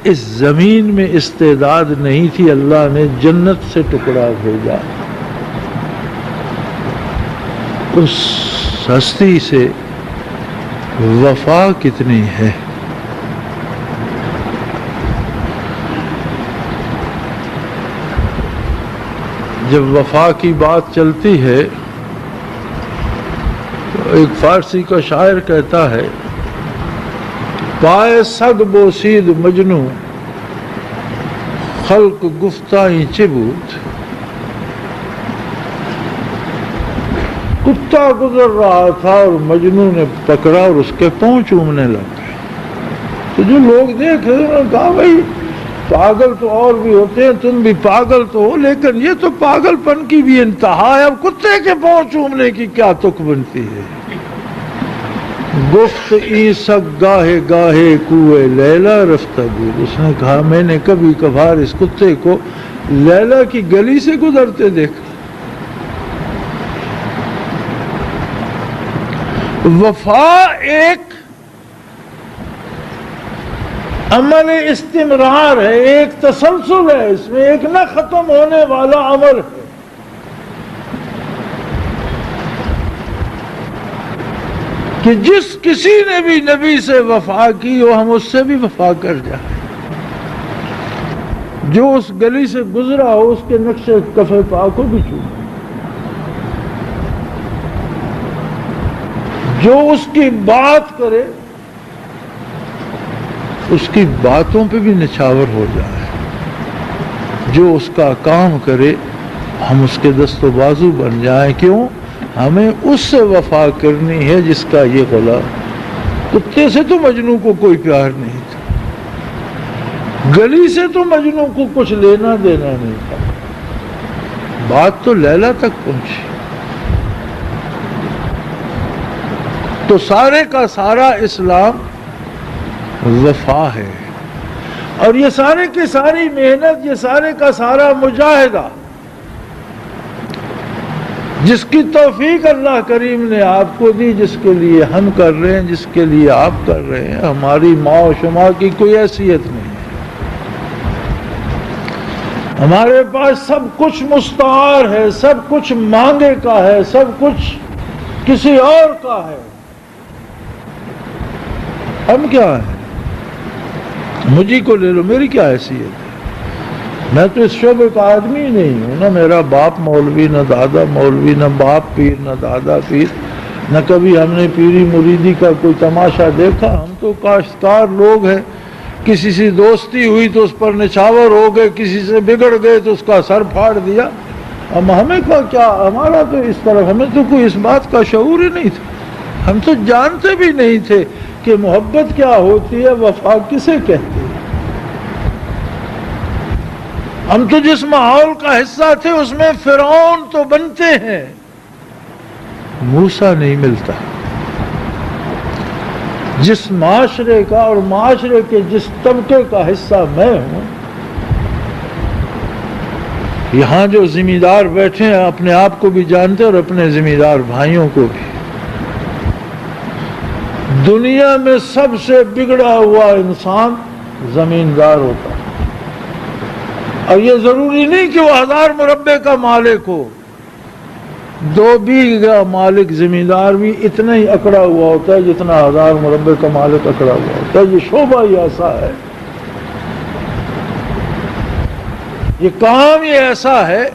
S1: اس زمین میں استعداد نہیں تھی، اللہ نے جنت سے ٹکڑا بھیجا، اس ہستی سے وفا کتنی ہے۔ جب وفا کی بات چلتی ہے تو ایک فارسی کا شاعر کہتا ہے، پائے سگ بوسید مجنو خلق گفتائی چبوت۔ کتا گزر رہا تھا اور مجنو نے پکڑا اور اس کے پاؤں چومنے لگا۔ تو جو لوگ دیکھ رہے انہوں نے کہا بھائی پاگل تو اور بھی ہوتے ہیں، تم بھی پاگل تو ہو، لیکن یہ تو پاگل پن کی بھی انتہا ہے، اب کتے کے پاؤں چومنے کی کیا تک بنتی ہے؟ گفت این سگ گاہے گاہے کوئے لیلا رفتہ بود۔ اس نے کہا میں نے کبھی کبھار اس کتے کو لیلا کی گلی سے گزرتے دیکھا۔ وفا ایک عمل استمرار ہے، ایک تسلسل ہے، اس میں ایک نہ ختم ہونے والا عمل ہے۔ کہ جس کسی نے بھی نبی سے وفا کی وہ ہم اس سے بھی وفا کر جائیں۔ جو اس گلی سے گزرا ہو اس کے نقش کف پا کو بھی چومے، جو اس کی بات کرے اس کی باتوں پہ بھی نچھاور ہو جائے، جو اس کا کام کرے ہم اس کے دست و بازو بن جائیں۔ کیوں؟ ہمیں اس سے وفا کرنی ہے جس کا یہ غلام۔ کتے سے تو مجنوں کو کوئی پیار نہیں تھا، گلی سے تو مجنوں کو کچھ لینا دینا نہیں تھا، بات تو لیلا تک پہنچی۔ تو سارے کا سارا اسلام وفا ہے، اور یہ سارے کی ساری محنت، یہ سارے کا سارا مجاہدہ جس کی توفیق اللہ کریم نے آپ کو دی، جس کے لیے ہم کر رہے ہیں، جس کے لیے آپ کر رہے ہیں، ہماری ماں و شما کی کوئی حیثیت نہیں ہے۔ ہمارے پاس سب کچھ مستعار ہے، سب کچھ مانگے کا ہے، سب کچھ کسی اور کا ہے۔ ہم کیا ہیں؟ مجھے کو لے لو، میری کیا حیثیت ہے؟ میں تو اس شعبے کا آدمی ہی نہیں ہوں، نہ میرا باپ مولوی، نہ دادا مولوی، نہ باپ پیر، نہ دادا پیر، نہ کبھی ہم نے پیری مریدی کا کوئی تماشا دیکھا۔ ہم تو کاشتکار لوگ ہیں، کسی سے دوستی ہوئی تو اس پر نچھاور ہو گئے، کسی سے بگڑ گئے تو اس کا سر پھاڑ دیا۔ اب ہمیں کیا، ہمارا تو اس طرف ہمیں تو کوئی اس بات کا شعور ہی نہیں تھا، ہم تو جانتے بھی نہیں تھے کہ محبت کیا ہوتی ہے، وفا کسے کہتے ہیں۔ ہم تو جس ماحول کا حصہ تھے اس میں فرعون تو بنتے ہیں، موسیٰ نہیں ملتا۔ جس معاشرے کا اور معاشرے کے جس طبقے کا حصہ میں ہوں، یہاں جو ذمہ دار بیٹھے ہیں اپنے آپ کو بھی جانتے اور اپنے ذمہ دار بھائیوں کو بھی، دنیا میں سب سے بگڑا ہوا انسان زمیندار ہوتا ہے۔ اور یہ ضروری نہیں کہ وہ 1000 مربع کا مالک ہو، 2 بیگھہ مالک زمیندار بھی اتنا ہی اکڑا ہوا ہوتا ہے جتنا 1000 مربع کا مالک اکڑا ہوا ہوتا ہے۔ یہ شعبہ ہی ایسا ہے، یہ کام ہی ایسا ہے،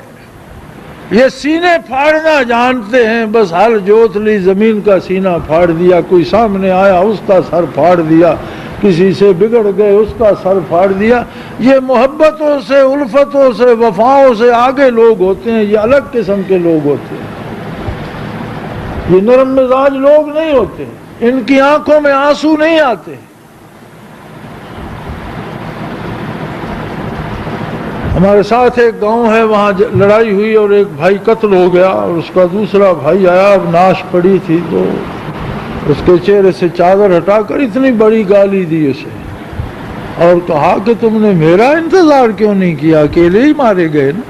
S1: یہ سینے پھاڑنا جانتے ہیں، بس ہل جوت لی زمین کا سینہ پھاڑ دیا، کوئی سامنے آیا اس کا سر پھاڑ دیا، کسی سے بگڑ گئے اس کا سر پھاڑ دیا۔ یہ محبتوں سے، الفتوں سے، وفاؤں سے آگے لوگ ہوتے ہیں، یہ الگ قسم کے لوگ ہوتے ہیں، یہ نرم مزاج لوگ نہیں ہوتے، ان کی آنکھوں میں آنسو نہیں آتے۔ ہمارے ساتھ ایک گاؤں ہے، وہاں لڑائی ہوئی اور ایک بھائی قتل ہو گیا، اور اس کا دوسرا بھائی آیا، اب ناش پڑی تھی تو اس کے چہرے سے چادر ہٹا کر اتنی بڑی گالی دی اسے، اور کہا کہ تم نے میرا انتظار کیوں نہیں کیا، اکیلے ہی مارے گئے نا۔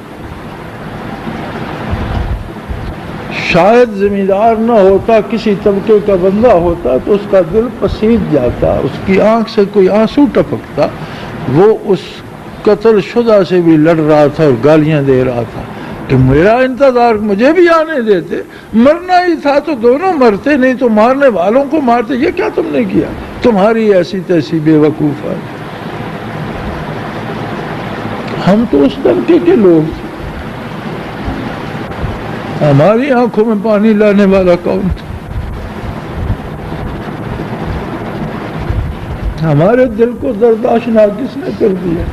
S1: شاید ذمہ دار نہ ہوتا، کسی طبقے کا بندہ ہوتا تو اس کا دل پسیج جاتا، اس کی آنکھ سے کوئی آنسو ٹپکتا، وہ اس قتل شدہ سے بھی لڑ رہا تھا اور گالیاں دے رہا تھا کہ میرا انتظار مجھے بھی آنے دیتے، مرنا ہی تھا تو دونوں مرتے، نہیں تو مارنے والوں کو مارتے، یہ کیا تم نے کیا، تمہاری ایسی تیسی بے وقوف ہے۔ ہم تو اس طبقے کے لوگ تھے، ہماری آنکھوں میں پانی لانے والا کون تھا؟ ہمارے دل کو درداشنا کس نے کر دیا؟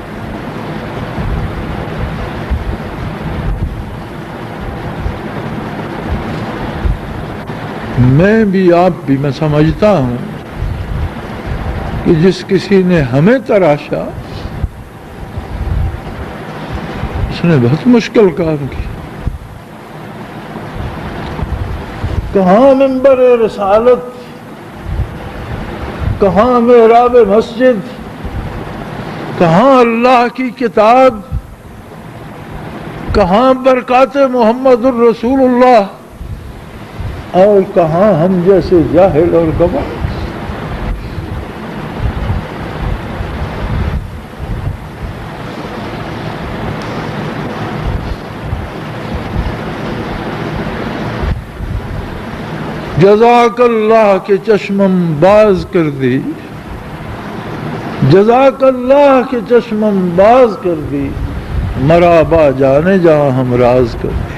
S1: میں بھی آپ بھی، میں سمجھتا ہوں کہ جس کسی نے ہمیں تراشا اس نے بہت مشکل کام کیا۔ کہاں منبر رسالت، کہاں محراب مسجد، کہاں اللہ کی کتاب، کہاں برکات محمد الرسول اللہ، اور کہاں ہم جیسے جاہل اور گواہ۔ جزاک اللہ کے چشمم باز کر دی، جزاک اللہ کے چشمم باز کر دی، مرابا جانے جہاں ہم راز کر دی۔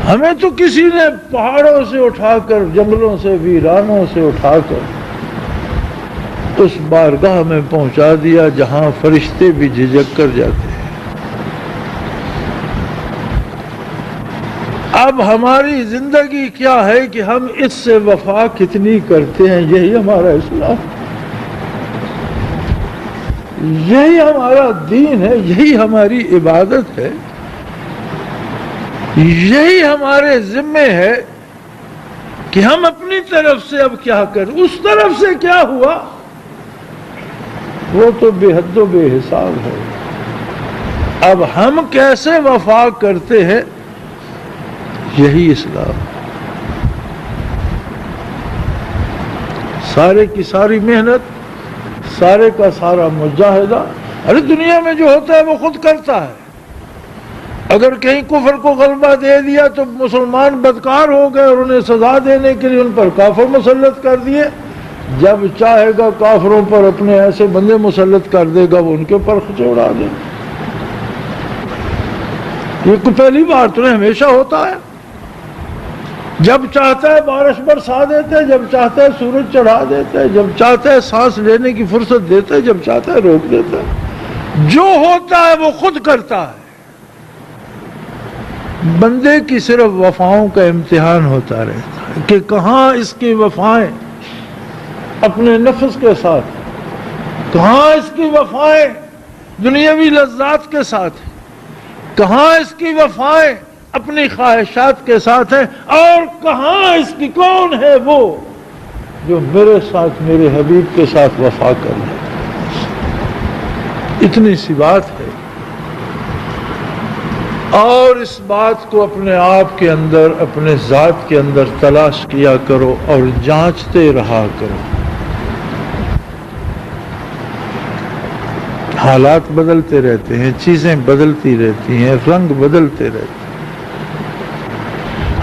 S1: ہمیں تو کسی نے پہاڑوں سے اٹھا کر، جنگلوں سے، ویرانوں سے اٹھا کر اس بارگاہ میں پہنچا دیا جہاں فرشتے بھی جھجک کر جاتے ہیں۔ اب ہماری زندگی کیا ہے کہ ہم اس سے وفا کتنی کرتے ہیں، یہی ہمارا اسلام، یہی ہمارا دین ہے، یہی ہماری عبادت ہے، یہی ہمارے ذمے ہے کہ ہم اپنی طرف سے اب کیا کریں۔ اس طرف سے کیا ہوا وہ تو بے حد و بے حساب ہے۔ اب ہم کیسے وفا کرتے ہیں، یہی اسلام۔ سارے کی ساری محنت، سارے کا سارا مجاہدہ، ارے دنیا میں جو ہوتا ہے وہ خود کرتا ہے۔ اگر کہیں کفر کو غلبہ دے دیا تو مسلمان بدکار ہو گئے اور انہیں سزا دینے کے لیے ان پر کافر مسلط کر دیے، جب چاہے گا کافروں پر اپنے ایسے بندے مسلط کر دے گا، وہ ان کے اوپر خچے اڑا دے. یہ کوئی پہلی بار تو نہیں، ہمیشہ ہوتا ہے. جب چاہتا ہے بارش برسا دیتا ہے، جب چاہتا ہے سورج چڑھا دیتا ہے، جب چاہتا ہے سانس لینے کی فرصت دیتا ہے، جب چاہتا ہے روک دیتا ہے. جو ہوتا ہے وہ خود کرتا ہے. بندے کی صرف وفاؤں کا امتحان ہوتا رہتا ہے کہ کہاں اس کی وفائیں اپنے نفس کے ساتھ، کہاں اس کی وفائیں دنیاوی لذات کے ساتھ، کہاں اس کی وفائیں اپنی خواہشات کے ساتھ ہیں، اور کہاں اس کی کون ہے وہ جو میرے ساتھ میرے حبیب کے ساتھ وفا کر لے. اتنی سی بات ہے. اور اس بات کو اپنے آپ کے اندر، اپنے ذات کے اندر تلاش کیا کرو اور جانچتے رہا کرو. حالات بدلتے رہتے ہیں، چیزیں بدلتی رہتی ہیں، رنگ بدلتے رہتے ہیں.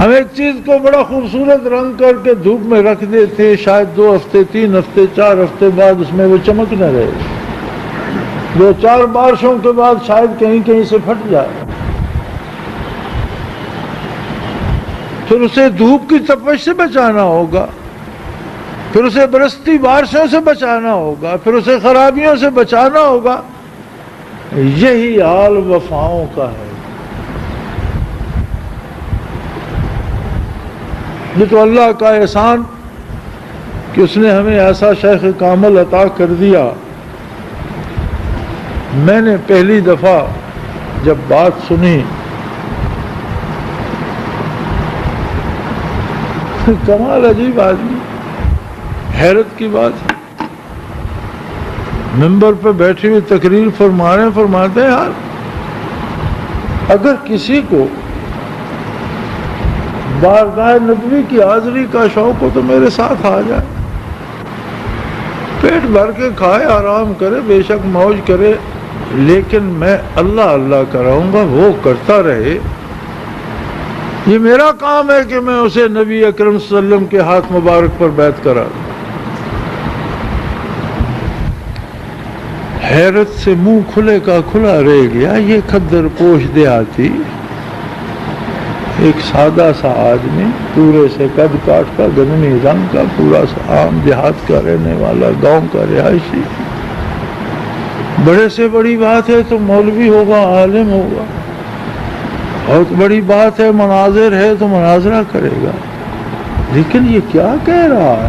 S1: ہم ایک چیز کو بڑا خوبصورت رنگ کر کے دھوپ میں رکھ دیتے ہیں، شاید 2 ہفتے 3 ہفتے 4 ہفتے بعد اس میں وہ چمک نہ رہے. 2-4 بارشوں کے بعد شاید کہیں کہیں سے پھٹ جائے. پھر اسے دھوپ کی تپش سے بچانا ہوگا، پھر اسے برستی بارشوں سے بچانا ہوگا، پھر اسے خرابیوں سے بچانا ہوگا. یہی حال وفاؤں کا ہے. یہ تو اللہ کا احسان کہ اس نے ہمیں ایسا شیخ کامل عطا کر دیا. میں نے پہلی دفعہ جب بات سنی، کمال عجیب آدمی، حیرت کی بات. ممبر پہ بیٹھے ہوئے تقریر فرماتے ہیں یار اگر کسی کو بارگاہ نبوی کی حاضری کا شوق ہو تو میرے ساتھ آ جائے، پیٹ بھر کے کھائے، آرام کرے، بے شک موج کرے، لیکن میں اللہ اللہ کراؤں گا، وہ کرتا رہے. یہ میرا کام ہے کہ میں اسے نبی اکرم صلی اللہ علیہ وسلم کے ہاتھ مبارک پر بیعت کرا دوں. حیرت سے منہ کھلے کا کھلا رہ گیا. یہ کھدر پوش دیہاتی، ایک سادہ سا آدمی، پورے سے قد کاٹ کا، گندمی رنگ کا، پورا سا عام دیہات کا رہنے والا، گاؤں کا رہائشی. بڑے سے بڑی بات ہے تو مولوی ہوگا، عالم ہوگا. بہت بڑی بات ہے، مناظر ہے تو مناظرہ کرے گا. لیکن یہ کیا کہہ رہا ہے؟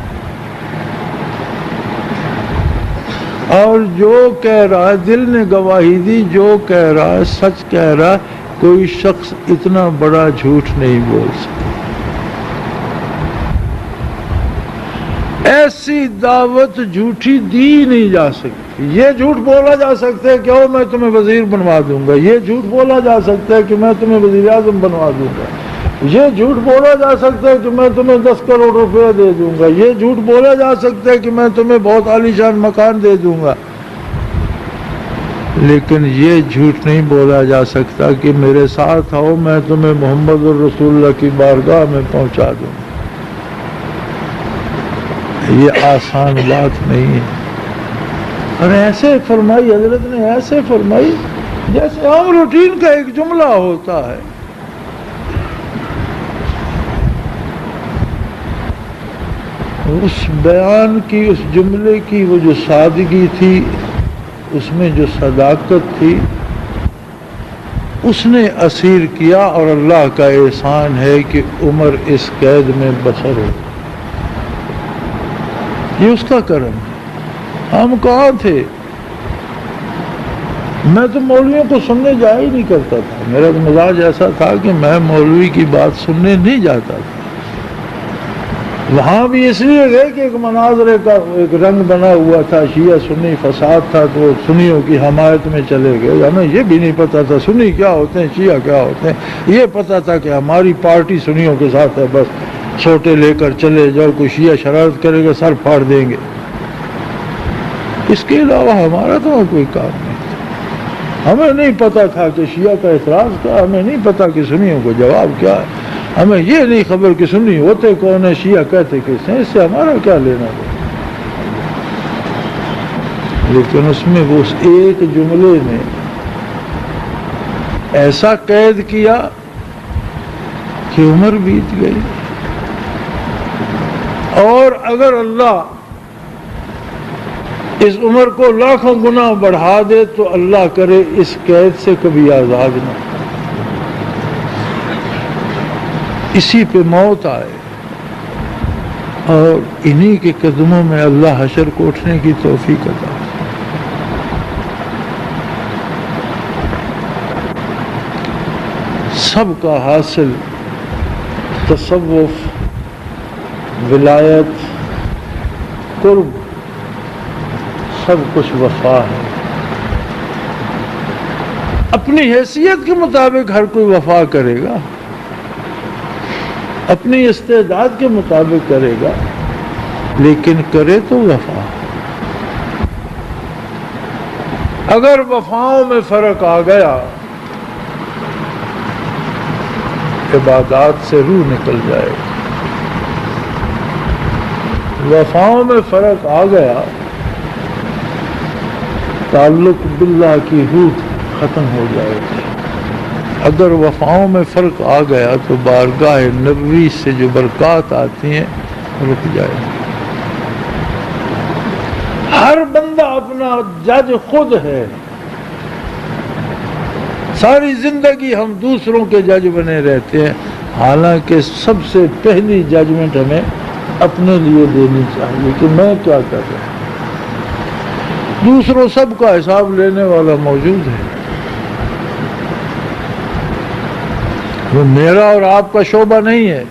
S1: اور جو کہہ رہا ہے، دل نے گواہی دی، جو کہہ رہا ہے سچ کہہ رہا ہے. کوئی شخص اتنا بڑا جھوٹ نہیں بول سکتا. ایسی دعوت جھوٹی دی نہیں جا سکتی. یہ جھوٹ بولا جا سکتا ہے کہ او میں تمہیں وزیر بنوا دوں گا، یہ جھوٹ بولا جا سکتا ہے کہ میں تمہیں وزیر اعظم بنوا دوں گا، یہ جھوٹ بولا جا سکتا ہے کہ میں تمہیں 10 کروڑ روپے دے دوں گا، یہ جھوٹ بولا جا سکتا ہے کہ میں تمہیں بہت عالی شان مکان دے دوں گا. لیکن یہ جھوٹ نہیں بولا جا سکتا کہ میرے ساتھ آؤ، میں تمہیں محمد الرسول اللہ کی بارگاہ میں پہنچا دوں. یہ آسان بات نہیں ہے. اور ایسے فرمائی حضرت نے، ایسے فرمائی جیسے عام روٹین کا ایک جملہ ہوتا ہے. اس بیان کی، اس جملے کی وہ جو سادگی تھی، اس میں جو صداقت تھی، اس نے اسیر کیا. اور اللہ کا احسان ہے کہ عمر اس قید میں بسر ہو. یہ اس کا کرم ہے. ہم کہاں تھے؟ میں تو مولویوں کو سننے جا ہی نہیں کرتا تھا. میرا تو مزاج ایسا تھا کہ میں مولوی کی بات سننے نہیں جاتا تھا. وہاں بھی اس لیے گئے کہ ایک مناظرے کا ایک رنگ بنا ہوا تھا، شیعہ سنی فساد تھا، تو سنیوں کی حمایت میں چلے گئے. ہمیں یہ بھی نہیں پتا تھا سنی کیا ہوتے ہیں، شیعہ کیا ہوتے ہیں. یہ پتا تھا کہ ہماری پارٹی سنیوں کے ساتھ ہے، بس چھوٹے لے کر چلے جاؤ، کوئی شیعہ شرارت کرے گا سر پھاڑ دیں گے. اس کے علاوہ ہمارا تو کوئی کام نہیں تھا. ہمیں نہیں پتا تھا کہ شیعہ کا اعتراض کیا، ہمیں نہیں پتا کہ سنیوں کو جواب کیا ہے، ہمیں یہ نہیں خبر کہ سنی ہوتے کون ہے، شیعہ کہتے کس ہیں. اس سے ہمارا کیا لینا ہے. لیکن اس میں وہ اس ایک جملے نے ایسا قید کیا کہ عمر بیت گئی. اور اگر اللہ اس عمر کو لاکھوں گنا بڑھا دے تو اللہ کرے اس قید سے کبھی آزاد نہ، اسی پہ موت آئے، اور انہی کے قدموں میں اللہ حشر کو اٹھنے کی توفیق عطا. سب کا حاصل تصوف، ولایت، قرب، سب کچھ وفا ہے. اپنی حیثیت کے مطابق ہر کوئی وفا کرے گا، اپنی استعداد کے مطابق کرے گا، لیکن کرے تو وفا. اگر وفاؤں میں فرق آ گیا، عبادات سے روح نکل جائے گا. وفاؤں میں فرق آ گیا، تعلق باللہ کی روح ختم ہو جائے گی. اگر وفاؤں میں فرق آ گیا تو بارگاہ نبوی سے جو برکات آتی ہیں رک جائے گی. ہر بندہ اپنا جج خود ہے. ساری زندگی ہم دوسروں کے جج بنے رہتے ہیں، حالانکہ سب سے پہلی ججمنٹ ہمیں اپنے لیے دینی چاہیے کہ میں کیا کر رہا ہوں. دوسروں سب کا حساب لینے والا موجود ہے. وہ میرا اور آپ کا شعبہ نہیں ہے.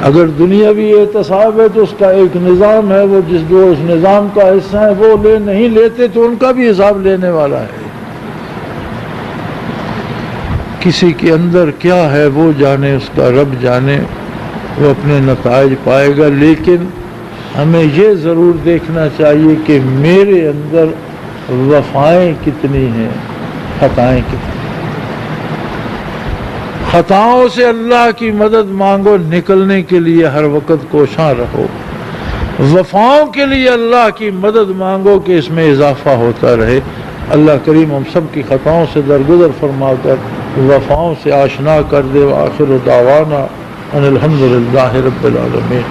S1: اگر دنیاوی احتساب ہے تو اس کا ایک نظام ہے، وہ جو اس نظام کا حصہ ہے وہ نہیں لیتے تو ان کا بھی حساب لینے والا ہے. کسی کے اندر کیا ہے وہ جانے، اس کا رب جانے، وہ اپنے نتائج پائے گا. لیکن ہمیں یہ ضرور دیکھنا چاہیے کہ میرے اندر وفائیں کتنی ہیں، خطائیں کتنی. خطاؤں سے اللہ کی مدد مانگو، نکلنے کے لیے ہر وقت کوشاں رہو. وفاؤں کے لیے اللہ کی مدد مانگو کہ اس میں اضافہ ہوتا رہے. اللہ کریم ہم سب کی خطاؤں سے درگزر فرما کر وفاؤں سے آشنا کر دے. وآخر دعوانا ان الحمدللہ رب العالمین.